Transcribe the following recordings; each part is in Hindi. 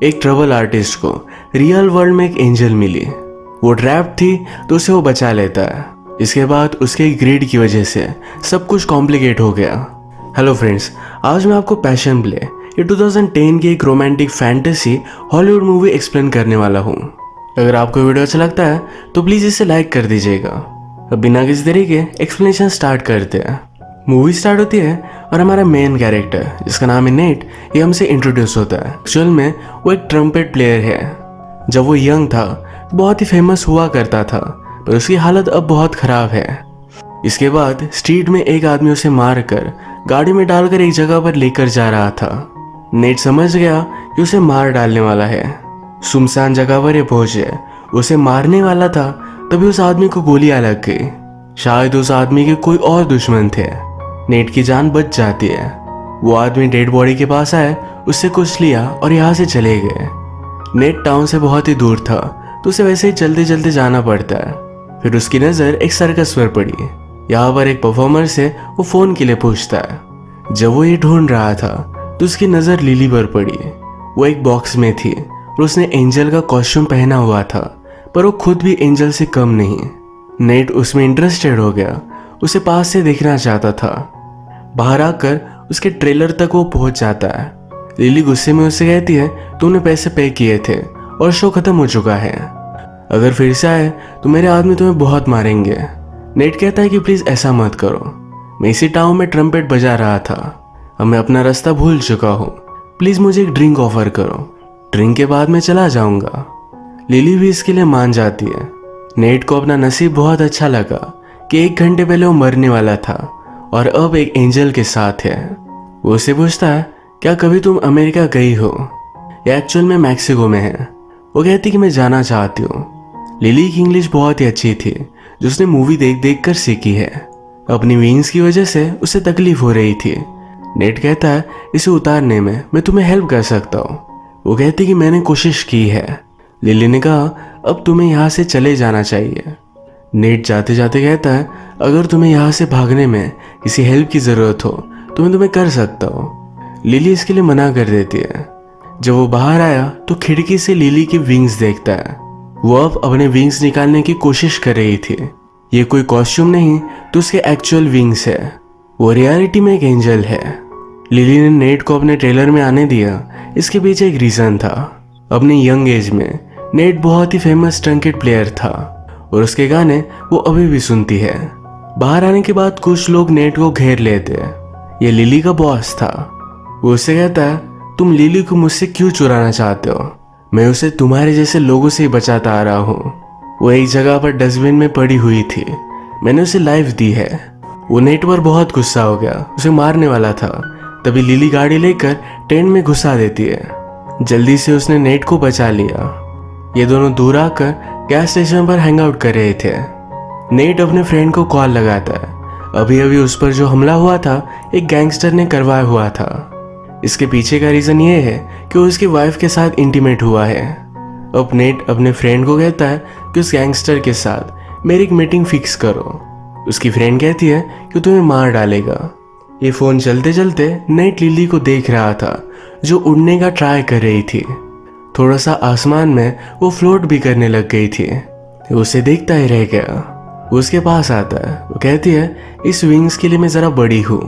एक ट्रबल आर्टिस्ट को रियल वर्ल्ड में एक एंजल मिली। वो ट्रैप थी तो उसे वो बचा लेता है। इसके बाद उसके ग्रीड की वजह से सब कुछ कॉम्प्लिकेट हो गया। हेलो फ्रेंड्स, आज मैं आपको पैशन प्ले ये 2010 की एक romantic fantasy Hollywood movie explain करने वाला हूँ। अगर आपको वीडियो अच्छा लगता है तो प्लीज़ इसे लाइक कर दीजिएगा। अब बिना किसी तरीके एक्सप्लेनेशन स्टार्ट करते हैं। मूवी स्टार्ट होती है और हमारा मेन कैरेक्टर जिसका नाम है नेट, ये हमसे इंट्रोड्यूस होता है। एक्चुअल में वो एक ट्रम्पेट प्लेयर है। जब वो यंग था तो बहुत ही फेमस हुआ करता था, पर उसकी हालत अब बहुत ख़राब है। इसके बाद स्ट्रीट में एक आदमी उसे मार कर गाड़ी में डालकर एक जगह पर लेकर जा रहा था। नेट समझ गया कि उसे मार डालने वाला है। सुनसान जगह पर ये पहुंचे, उसे मारने वाला था तभी उस आदमी को गोलियां लग गई। शायद उस आदमी के कोई और दुश्मन थे। नेट की जान बच जाती है। वो आदमी डेड बॉडी के पास आए, उससे कुछ लिया और यहाँ से चले गए। नेट टाउन से बहुत ही दूर था तो उसे वैसे ही चलते चलते जाना पड़ता है। फिर उसकी नज़र एक सर्कस पर पड़ी। यहाँ पर एक परफॉर्मर से वो फ़ोन के लिए पूछता है। जब वो ये ढूंढ रहा था तो उसकी नज़र लिली पर पड़ी। वो एक बॉक्स में थी और उसने एंजल का कॉस्ट्यूम पहना हुआ था, पर वो खुद भी एंजल से कम नहीं। नेट उसमें इंटरेस्टेड हो गया, उसे पास से देखना चाहता था। बाहर आकर उसके ट्रेलर तक वो पहुंच जाता है। लिली गुस्से में उससे कहती है तुमने पैसे पे किए थे और शो खत्म हो चुका है। अगर फिर से आए तो मेरे आदमी तुम्हें बहुत मारेंगे। नेट कहता है कि प्लीज ऐसा मत करो, मैं इसी टाउन में ट्रम्पेट बजा रहा था, अब मैं अपना रास्ता भूल चुका हूँ, प्लीज मुझे एक ड्रिंक ऑफर करो, ड्रिंक के बाद मैं चला जाऊंगा। लिली भी इसके लिए मान जाती है। नेट को अपना नसीब बहुत अच्छा लगा कि 1 घंटे पहले वो मरने वाला था और अब एक एंजल के साथ है। वो उससे पूछता है क्या कभी तुम अमेरिका गई हो? या एक्चुअल में मैक्सिको में है। वो कहती कि मैं जाना चाहती हूँ। लिली की इंग्लिश बहुत ही अच्छी थी जो उसने मूवी देख देख कर सीखी है। अपनी विंग्स की वजह से उसे तकलीफ हो रही थी। नेट कहता है इसे उतारने में मैं तुम्हें हेल्प कर सकता हूँ। वो कहती कि मैंने कोशिश की है। लिली ने कहा अब तुम्हें यहाँ से चले जाना चाहिए। नेट जाते जाते कहता है अगर तुम्हें यहाँ से भागने में किसी हेल्प की ज़रूरत हो तो मैं तुम्हें कर सकता हूँ। लिली इसके लिए मना कर देती है। जब वो बाहर आया तो खिड़की से लिली की विंग्स देखता है। वो अब अपने विंग्स निकालने की कोशिश कर रही थी। ये कोई कॉस्ट्यूम नहीं तो उसके एक्चुअल विंग्स है। वो रियलिटी में एक एंजल है। लिली ने नेट को अपने ट्रेलर में आने दिया, इसके पीछे एक रीज़न था। अपने यंग एज में नेट बहुत ही फेमस ट्रम्पेट प्लेयर था और उसके गाने वो अभी भी सुनती है। बाहर आने के बाद कुछ लोग नेट को घेर लेते हैं। ये लिली का बॉस था। वो उससे कहता है तुम लिली को मुझसे क्यों चुराना चाहते हो? मैं उसे तुम्हारे जैसे लोगों से ही बचाता आ रहा हूँ। वो एक जगह पर डस्टबिन में पड़ी हुई थी, मैंने उसे लाइफ दी है। वो नेट पर बहुत गुस्सा हो गया, उसे मारने वाला था। तभी लिली गाड़ी लेकर टेंट में घुसा देती है। जल्दी से उसने नेट को बचा लिया। ये दोनों दूर आकर गैस स्टेशन पर हैंग आउट कर रहे थे। नेट अपने फ्रेंड को कॉल लगाता है। अभी अभी उस पर जो हमला हुआ था एक गैंगस्टर ने करवाया हुआ था। इसके पीछे का रीज़न ये है कि वो उसकी वाइफ के साथ इंटीमेट हुआ है। अब नेट अपने फ्रेंड को कहता है कि उस गैंगस्टर के साथ मेरी एक मीटिंग फिक्स करो। उसकी फ्रेंड कहती है कि तुम्हें मार डालेगा। ये फ़ोन चलते चलते नेट लिली को देख रहा था जो उड़ने का ट्राई कर रही थी। थोड़ा सा आसमान में वो फ्लोट भी करने लग गई थी। उसे देखता ही रह गया। वो उसके पास आता है। वो कहती है इस विंग्स के लिए मैं ज़रा बड़ी हूँ,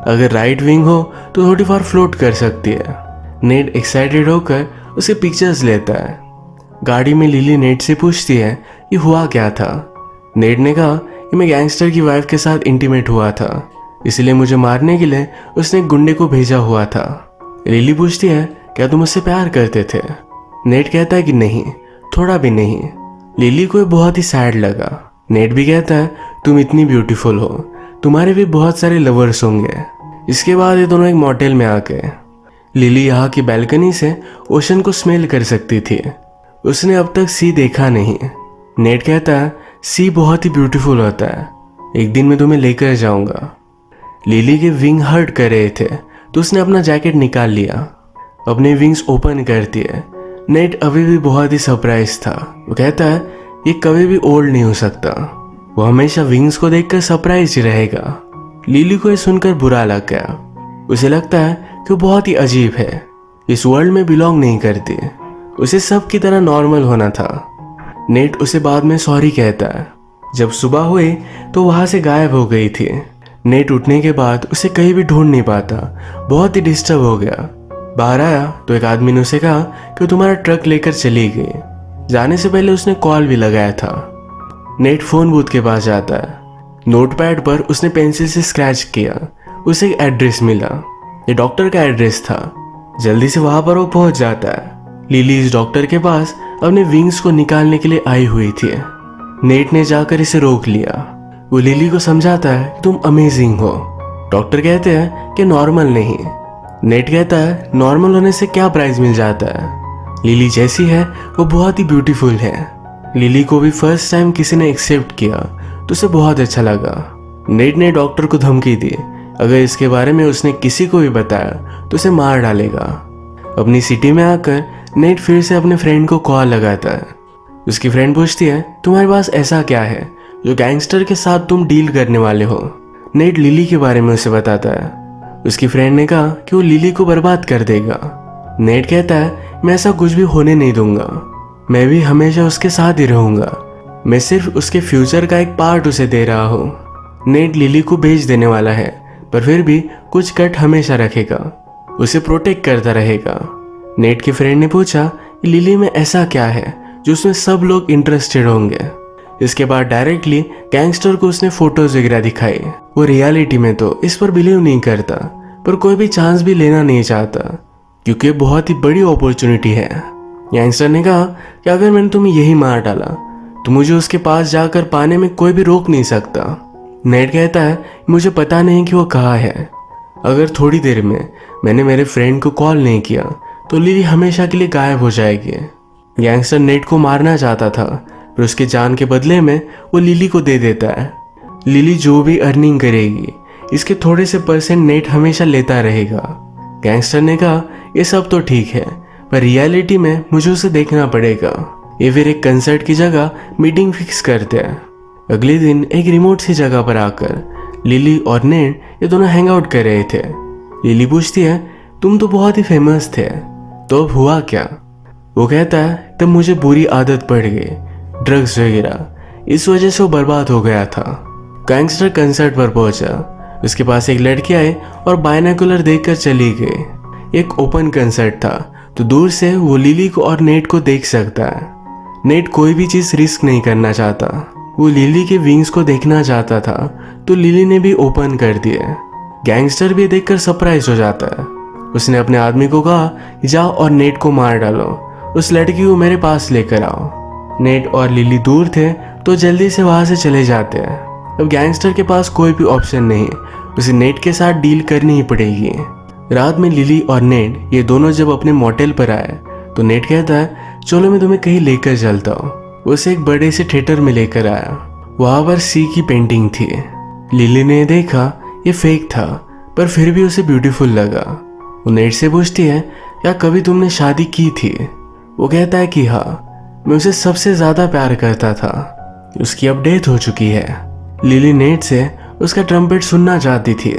अगर राइट विंग हो तो थोड़ी बार फ्लोट कर सकती है। नेट एक्साइटेड होकर उसे पिक्चर्स लेता है। गाड़ी में लिली नेट से पूछती है ये हुआ क्या था। नेट ने कहा कि मैं गैंगस्टर की वाइफ के साथ इंटीमेट हुआ था, इसलिए मुझे मारने के लिए उसने एक गुंडे को भेजा हुआ था। लिली पूछती है क्या तुम उससे प्यार करते थे? नेट कहता है कि नहीं, थोड़ा भी नहीं। लिली को बहुत ही सैड लगा। नेट भी कहता है तुम इतनी ब्यूटीफुल हो, तुम्हारे भी बहुत सारे लवर्स होंगे। इसके बाद ये दोनों एक मोटेल में आ गए। लिली यहाँ की बैल्कनी से ओशन को स्मेल कर सकती थी। उसने अब तक सी देखा नहीं। नेट कहता है सी बहुत ही ब्यूटीफुल होता है, एक दिन मैं तुम्हें लेकर जाऊंगा। लिली के विंग हर्ट कर रहे थे तो उसने अपना जैकेट निकाल लिया। अपने विंग्स ओपन करती है। नेट अभी भी बहुत ही सरप्राइज था। वो कहता है ये कभी भी ओल्ड नहीं हो सकता, वो हमेशा विंग्स को देखकर सरप्राइज ही रहेगा। लिली को ये सुनकर बुरा लग गया। उसे लगता है कि वो बहुत ही अजीब है। इस वर्ल्ड में बिलोंग नहीं करती। उसे सब की तरह नॉर्मल होना था। नेट उसे बाद में सॉरी कहता है। जब सुबह हुई तो वहां से गायब हो गई थी। नेट उठने के बाद उसे कहीं भी ढूंढ नहीं पाता, बहुत ही डिस्टर्ब हो गया। बाहर आया तो एक आदमी ने उसे कहा कि तुम्हारा ट्रक लेकर चली गई। जाने से पहले उसने कॉल भी लगाया था। नेट फोन बूथ के पास जाता है। नोटपैड पर उसने पेंसिल से स्क्रैच किया। उसे एक एड्रेस मिला। ये डॉक्टर का एड्रेस था। जल्दी से वहां पर वो पहुंच जाता है। लिली इस डॉक्टर के पास अपने विंग्स को निकालने के लिए आई हुई थी। नेट ने जाकर इसे रोक लिया। वो लिली को समझाता है तुम अमेजिंग हो। डॉक्टर कहते हैं कि नॉर्मल नहीं। नेट कहता है नॉर्मल होने से क्या प्राइज मिल जाता है। लिली जैसी है वो बहुत ही ब्यूटीफुल है। लिली को भी फर्स्ट टाइम किसी ने एक्सेप्ट किया तो उसे बहुत अच्छा लगा। नेट ने डॉक्टर को धमकी दी, अगर इसके बारे में उसने किसी को भी बताया तो उसे मार डालेगा। अपनी सिटी में आकर नेट फिर से अपने फ्रेंड को कॉल लगाता है। उसकी फ्रेंड पूछती है तुम्हारे पास ऐसा क्या है जो गैंगस्टर के साथ तुम डील करने वाले हो। नेट लिली के बारे में उसे बताता है। उसकी फ्रेंड ने कहा कि वो लिली को बर्बाद कर देगा। नेट कहता है मैं ऐसा कुछ भी होने नहीं दूंगा, मैं भी हमेशा उसके साथ ही रहूंगा, मैं सिर्फ उसके फ्यूचर का एक पार्ट उसे दे रहा हूँ। नेट लिली को बेच देने वाला है पर फिर भी कुछ कट हमेशा रखेगा, उसे प्रोटेक्ट करता रहेगा। नेट के फ्रेंड ने पूछा लिली में ऐसा क्या है जो उसमें सब लोग इंटरेस्टेड होंगे। इसके बाद डायरेक्टली गैंगस्टर को उसने फोटोज वगैरह दिखाई। वो रियलिटी में तो इस पर बिलीव नहीं करता पर कोई भी चांस भी लेना नहीं चाहता क्योंकि बहुत ही बड़ी अपॉर्चुनिटी है। गैंगस्टर ने कहा कि अगर मैंने तुम्हें यही मार डाला तो मुझे उसके पास जाकर पाने में कोई भी रोक नहीं सकता। नेट कहता है मुझे पता नहीं कि वो कहाँ है। अगर थोड़ी देर में मैंने मेरे फ्रेंड को कॉल नहीं किया तो लिली हमेशा के लिए गायब हो जाएगी। गैंगस्टर नेट को मारना चाहता था पर उसके जान के बदले में वो लिली को दे देता है। लिली जो भी अर्निंग करेगी इसके थोड़े से परसेंट नेट हमेशा लेता रहेगा। गैंगस्टर ने कहा ये सब तो ठीक है पर रियलिटी में मुझे उसे देखना पड़ेगा। ये फिर एक कंसर्ट की जगह मीटिंग फिक्स करते हैं। अगले दिन एक रिमोट सी जगह पर आकर लिली और नेट ये दोनों हैंग आउट कर रहे थे। लिली पूछती है तुम तो बहुत ही फेमस थे, तो अब हुआ क्या। वो कहता है तब मुझे बुरी आदत पड़ गई, ड्रग्स वगैरह, इस वजह से वो बर्बाद हो गया था। गैंगस्टर कंसर्ट पर पहुंचा। उसके पास एक लड़की आई और बायनोकुलर देखकर चली गई। एक ओपन कंसर्ट था तो दूर से वो लिली को और नेट को देख सकता है। नेट कोई भी चीज रिस्क नहीं करना चाहता। वो लिली के विंग्स को देखना चाहता था तो लिली ने भी ओपन कर दिए। गैंगस्टर भी देखकर सरप्राइज हो जाता है। उसने अपने आदमी को कहा जाओ और नेट को मार डालो, उस लड़की को मेरे पास लेकर आओ। नेट और लिली दूर थे तो जल्दी से वहां से चले जाते हैं। अब गैंगस्टर के पास कोई भी ऑप्शन नहीं, उसे नेट के साथ डील करनी ही पड़ेगी। रात में लिली और नेट ये दोनों जब अपने मोटेल पर आए तो नेट कहता है चलो मैं तुम्हें कहीं लेकर चलता हूँ। उसे एक बड़े से थिएटर में लेकर आया। वहां पर सी की पेंटिंग थी। लिली ने देखा ये फेक था पर फिर भी उसे ब्यूटीफुल लगा। वो नेट से पूछती है क्या कभी तुमने शादी की थी। वो कहता है कि हाँ, मैं उसे सबसे ज्यादा प्यार करता था, उसकी अब डेथ हो चुकी है। लिली नेट से उसका ट्रम्पेट सुनना चाहती थी।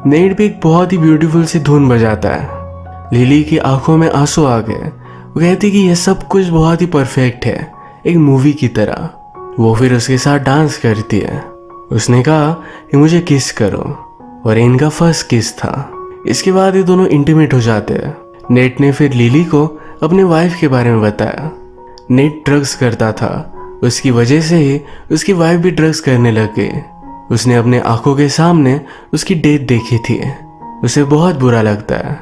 नेट भी एक बहुत ही ब्यूटीफुल सी धुन बजाता है। लिली की आंखों में आंसू आ गए। वो कहती कि यह सब कुछ बहुत ही परफेक्ट है, एक मूवी की तरह। वो फिर उसके साथ डांस करती है। उसने कहा कि मुझे किस करो और इनका फर्स्ट किस था। इसके बाद ये दोनों इंटीमेट हो जाते हैं। नेट ने फिर लिली को अपने वाइफ के बारे में बताया। नेट ड्रग्स करता था, उसकी वजह से ही उसकी वाइफ भी ड्रग्स करने लग गई। उसने अपने आंखों के सामने उसकी डेथ देखी थी। उसे बहुत बुरा लगता है।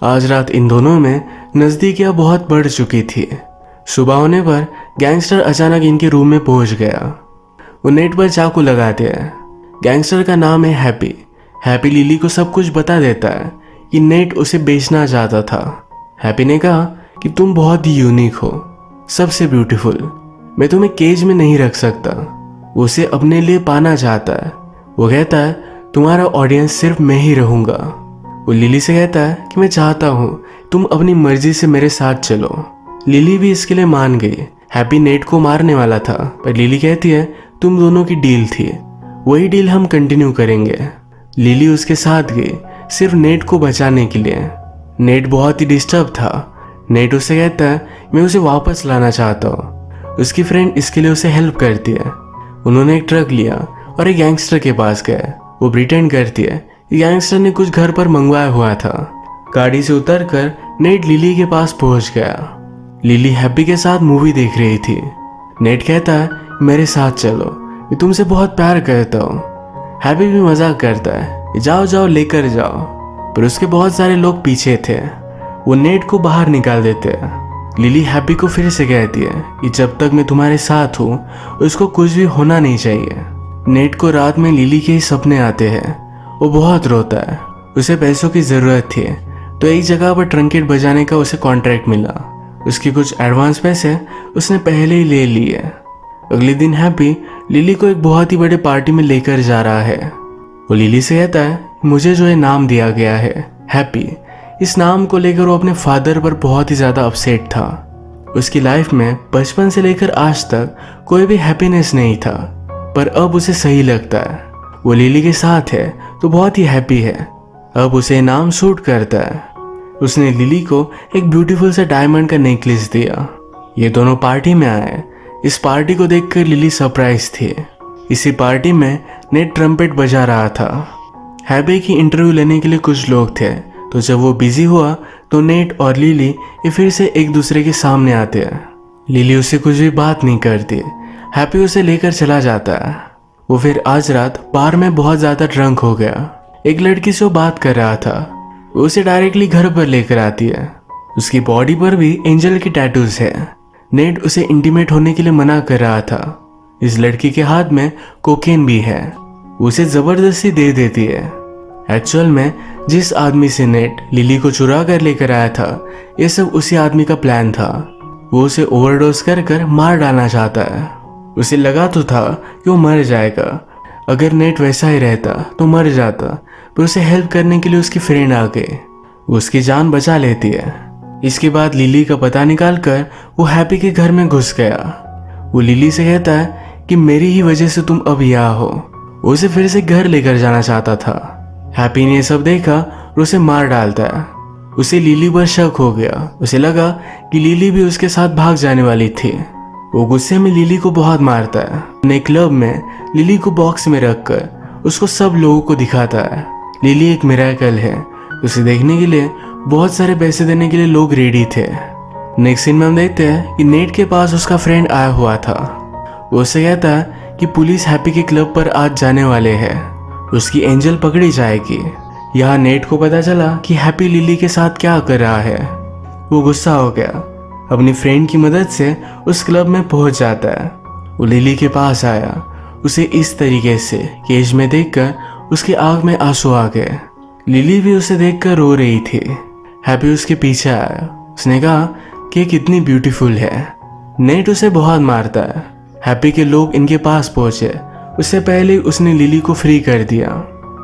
आज रात इन दोनों में नजदीकियां बहुत बढ़ चुकी थी। सुबह होने पर गैंगस्टर अचानक इनके रूम में पहुंच गया। वो नेट पर चाकू लगाते हैं। गैंगस्टर का नाम है हैप्पी। हैप्पी लिली को सब कुछ बता देता है कि नेट उसे बेचना चाहता था। हैप्पी ने कहा कि तुम बहुत ही यूनिक हो, सबसे ब्यूटीफुल, मैं तुम्हें केज में नहीं रख सकता। वो उसे अपने लिए पाना चाहता है। वो कहता है तुम्हारा ऑडियंस सिर्फ मैं ही रहूंगा। वो लिली से कहता है कि मैं चाहता हूँ तुम अपनी मर्जी से मेरे साथ चलो। लिली भी इसके लिए मान गई। हैप्पी नेट को मारने वाला था पर लिली कहती है तुम दोनों की डील थी, वही डील हम कंटिन्यू करेंगे। लिली उसके साथ गई सिर्फ नेट को बचाने के लिए। नेट बहुत ही डिस्टर्ब था। नेट उससे कहता है मैं उसे वापस लाना चाहता हूँ। उसकी फ्रेंड इसके लिए उसे हेल्प करती है। उन्होंने एक ट्रक लिया और एक गैंगस्टर के पास गए। वो प्रिटेंड करती है कि गैंगस्टर ने कुछ घर पर मंगवाया हुआ था। गाड़ी से उतरकर नेट लिली के पास पहुंच गया। लिली हैप्पी के साथ मूवी देख रही थी। नेट कहता है मेरे साथ चलो, मैं तुमसे बहुत प्यार करता हूँ। हैप्पी भी मजाक करता है जाओ जाओ लेकर जाओ, पर उसके बहुत सारे लोग पीछे थे। वो नेट को बाहर निकाल देते हैं। लिली हैप्पी को फिर से कहती है कि जब तक मैं तुम्हारे साथ हूँ उसको कुछ भी होना नहीं चाहिए। नेट को रात में लिली के ही सपने आते हैं। वो बहुत रोता है। उसे पैसों की ज़रूरत थी, तो एक जगह पर ट्रंकेट बजाने का उसे कॉन्ट्रैक्ट मिला। उसके कुछ एडवांस पैसे उसने पहले ही ले लिए। अगले दिन हैप्पी लिली को एक बहुत ही बड़े पार्टी में लेकर जा रहा है। वो लिली से कहता है मुझे जो ये नाम दिया गया है हैप्पी, इस नाम को लेकर वो अपने फादर पर बहुत ही ज़्यादा अपसेट था। उसकी लाइफ में बचपन से लेकर आज तक कोई भी हैप्पीनेस नहीं था, पर अब उसे सही लगता है। वो लिली के साथ है तो बहुत ही हैप्पी है। अब उसे नाम सूट करता है। उसने लिली को एक ब्यूटीफुल सा डायमंड का नेकलेस दिया। ये दोनों पार्टी में आए। इस पार्टी को देखकर लिली सरप्राइज थी। इसी पार्टी में नेट ट्रम्पेट बजा रहा था। हैप्पी की इंटरव्यू लेने के लिए कुछ लोग थे, तो जब वो बिजी हुआ तो नेट और लिली ये फिर से एक दूसरे के सामने आते हैं। लिली उससे कुछ भी बात नहीं करती। हैप्पी उसे लेकर चला जाता है। वो फिर आज रात बार में बहुत ज़्यादा ड्रंक हो गया। एक लड़की से वो बात कर रहा था। वो उसे डायरेक्टली घर पर लेकर आती है। उसकी बॉडी पर भी एंजल की टैटूज है। नेट उसे इंटीमेट होने के लिए मना कर रहा था। इस लड़की के हाथ में कोकेन भी है। उसे जबरदस्ती दे देती है। एक्चुअल में जिस आदमी से नेट लिली को चुरा कर लेकर आया था, ये सब उसी आदमी का प्लान था। वो उसे ओवरडोज कर कर मार डालना चाहता है। उसे लगा तो था कि वो मर जाएगा। अगर नेट वैसा ही रहता तो मर जाता, पर उसे हेल्प करने के लिए उसकी फ्रेंड आ गई। वो उसकी जान बचा लेती है। इसके बाद लिली का पता निकाल कर वो हैप्पी के घर में घुस गया। वो लिली से कहता है कि मेरी ही वजह से तुम अब यहाँ हो। वो उसे फिर से घर लेकर जाना चाहता था। हैप्पी ने सब देखा और उसे मार डालता है। उसे लिली पर शक हो गया। उसे लगा कि लिली भी उसके साथ भाग जाने वाली थी। वो गुस्से में लिली को बहुत मारता है। अपने क्लब में लिली को बॉक्स में रखकर उसको सब लोगों को दिखाता है लिली एक मिरेकल है। उसे देखने के लिए बहुत सारे पैसे देने के लिए लोग रेडी थे। नेक्स्ट सीन में हम देखते हैं कि नेट के पास उसका फ्रेंड आया हुआ था। वो उससे कहता है कि पुलिस हैप्पी के क्लब पर आज जाने वाले हैं। उसकी एंजल पकड़ी जाएगी। यहाँ नेट को पता चला कि हैप्पी लिली के साथ क्या कर रहा है। वो गुस्सा हो गया। अपनी फ्रेंड की मदद से उस क्लब में पहुंच जाता है। वो लिली के पास आया। उसे इस तरीके से केज में देखकर उसकी आंख में आंसू आ गए। लिली भी उसे देखकर रो रही थी। हैप्पी उसके पीछे आया। उसने कहा कि कितनी ब्यूटीफुल है। नेट उसे बहुत मारता है। हैप्पी के लोग इनके पास पहुंचे। उससे पहले उसने लिली को फ्री कर दिया।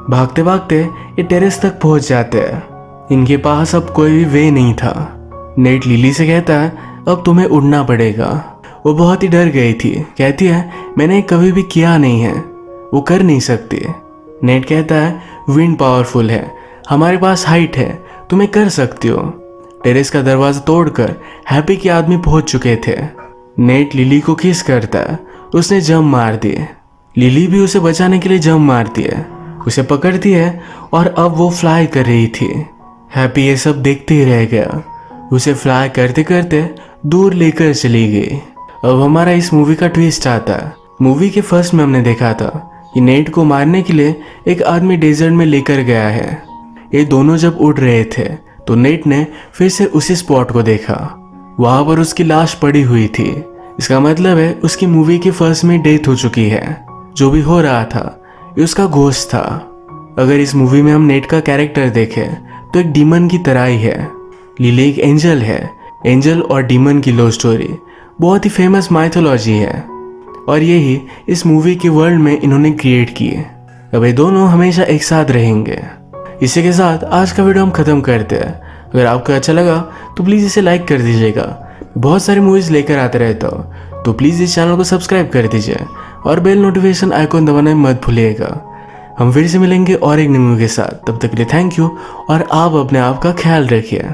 भागते भागते ये टेरेस तक पहुंच जाते हैं। इनके पास अब कोई भी वे नहीं था। नेट लिली से कहता है अब तुम्हें उड़ना पड़ेगा। वो बहुत ही डर गई थी। कहती है मैंने कभी भी किया नहीं है, वो कर नहीं सकती। नेट कहता है विंड पावरफुल है, हमारे पास हाइट है, तुम्हें कर सकती हो। टेरेस का दरवाजा तोड़कर हैप्पी के आदमी पहुंच चुके थे। नेट लिली को किस करता है। उसने जंप मार दिए। लिली भी उसे बचाने के लिए जंप मारती है। उसे पकड़ती है और अब वो फ्लाई कर रही थी। हैप्पी ये सब देखते ही रह गया। उसे फ्लाई करते करते दूर लेकर चली गई। अब हमारा इस मूवी का ट्विस्ट आता है। मूवी के फर्स्ट में हमने देखा था कि नेट को मारने के लिए एक आदमी डेजर्ट में लेकर गया है। ये दोनों जब उड़ रहे थे तो नेट ने फिर से उसी स्पॉट को देखा। वहां पर उसकी लाश पड़ी हुई थी। इसका मतलब है उसकी मूवी के फर्स्ट में डेथ हो चुकी है। जो भी हो रहा था ये उसका घोस्ट था। अगर इस मूवी में हम नेट का कैरेक्टर देखें तो एक डीमन की तरह ही है। लिली एक एंजल है। एंजल और डीमन की लव स्टोरी बहुत ही फेमस माइथोलॉजी है और यही इस मूवी के वर्ल्ड में इन्होंने क्रिएट की है। अब ये दोनों हमेशा एक साथ रहेंगे। इसी के साथ आज का वीडियो हम खत्म करते हैं। अगर आपको अच्छा लगा तो प्लीज़ इसे लाइक कर दीजिएगा। बहुत सारी मूवीज़ लेकर आते रहता हूँ, तो प्लीज़ इस चैनल को सब्सक्राइब कर दीजिए और बेल नोटिफिकेशन आइकॉन दबाना मत भूलिएगा। हम फिर से मिलेंगे और एक न्यू के साथ। तब तक के लिए थैंक यू और आप अपने आप का ख्याल रखिए।